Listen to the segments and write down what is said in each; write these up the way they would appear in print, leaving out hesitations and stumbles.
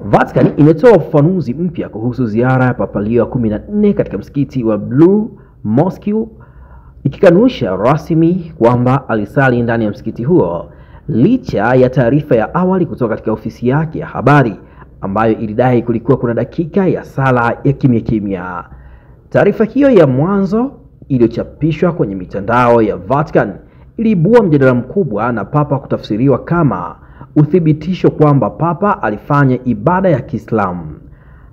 Vatican imetoa ufafanuzi mpya kuhusu ziara ya Papa Leo 14 katika msikiti wa Blue Mosque, ikikanusha rasmi kwamba alisali ndani ya msikiti huo licha ya taarifa ya awali kutoka katika ofisi yake ya habari ambayo ilidai kulikuwa kuna dakika ya sala ya kimya kimya. Taarifa hiyo ya mwanzo iliyochapishwa kwenye mitandao ya Vatican iliibua mjadala mkubwa na Papa kutafsiriwa kama uthibitisho kwamba Papa alifanya ibada ya Kiislamu.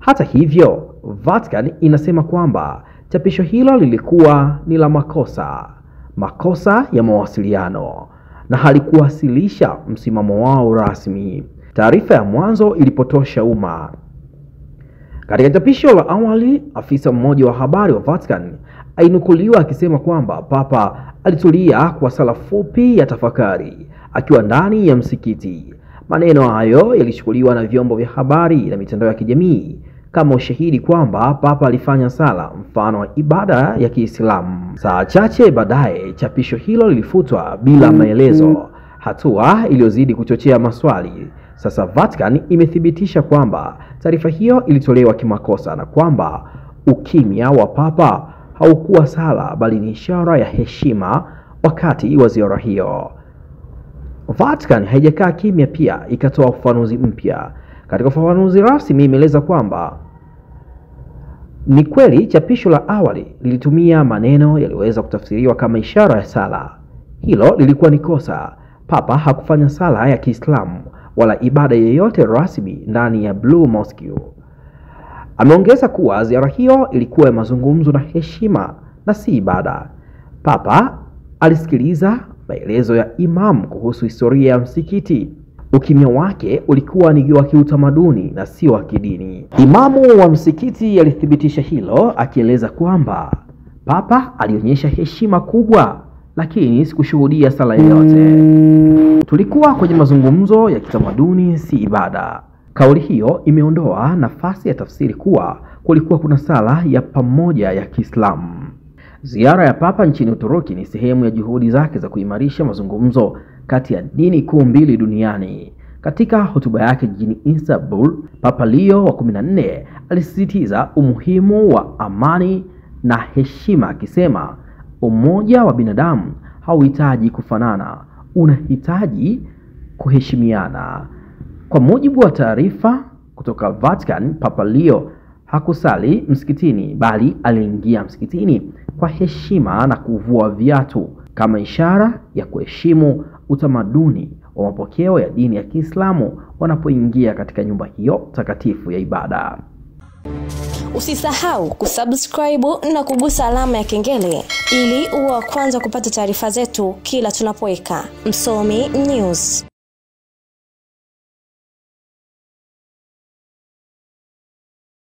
Hata hivyo, Vatican inasema kwamba chapisho hilo lilikuwa ni la makosa ya mawasiliano na halikuwasilisha msimamo wao rasmi. Taarifa ya mwanzo ilipotosha umma. Katika chapisho la awali, afisa mmoja wa habari wa Vatican ainukuliwa akisema kwamba Papa alitulia kwa sala fupi ya tafakari akiwa ndani ya msikiti. Maneno hayo yalichukuliwa na vyombo vya habari na mitandao ya kijamii kama ushahidi kwamba Papa alifanya sala mfano wa ibada ya Kiislamu. Saa chache baadaye, chapisho hilo lilifutwa bila maelezo, hatua iliyozidi kuchochea maswali. Sasa Vatican imethibitisha kwamba taarifa hiyo ilitolewa kimakosa na kwamba ukimya wa Papa haukuwa sala bali ni ishara ya heshima wakati wa ziara hiyo. Vatican haijakaa kimya, pia ikatoa ufafanuzi mpya. Katika ufafanuzi rasmi imeeleza kwamba ni kweli chapisho la awali lilitumia maneno yaliyoweza kutafsiriwa kama ishara ya sala. Hilo lilikuwa ni kosa. Papa hakufanya sala ya Kiislamu wala ibada yoyote rasmi ndani ya Blue Mosque. Ameongeza kuwa ziara hiyo ilikuwa ya mazungumzo na heshima na si ibada. Papa alisikiliza maelezo ya imam kuhusu historia ya msikiti. Ukimya wake ulikuwa ni wa kiutamaduni na si wa kidini. Imamu wa msikiti alithibitisha hilo akieleza kwamba Papa alionyesha heshima kubwa, lakini sikushuhudia sala yoyote. Tulikuwa kwenye mazungumzo ya kitamaduni, si ibada. Kauli hiyo imeondoa nafasi ya tafsiri kuwa kulikuwa kuna sala ya pamoja ya Kiislamu. Ziara ya Papa nchini Uturuki ni sehemu ya juhudi zake za kuimarisha mazungumzo kati ya dini kuu mbili duniani. Katika hotuba yake jijini Istanbul, Papa Leo wa 14 alisisitiza umuhimu wa amani na heshima, akisema umoja wa binadamu hauhitaji kufanana, unahitaji kuheshimiana. Kwa mujibu wa taarifa kutoka Vatican, Papa Leo hakusali msikitini bali aliingia msikitini kwa heshima na kuvua viatu kama ishara ya kuheshimu utamaduni wa mapokeo ya dini ya Kiislamu wanapoingia katika nyumba hiyo takatifu ya ibada. Usisahau kusubscribe na kugusa alama ya kengele ili uwe wa kwanza kupata taarifa zetu kila tunapoweka Msomi News.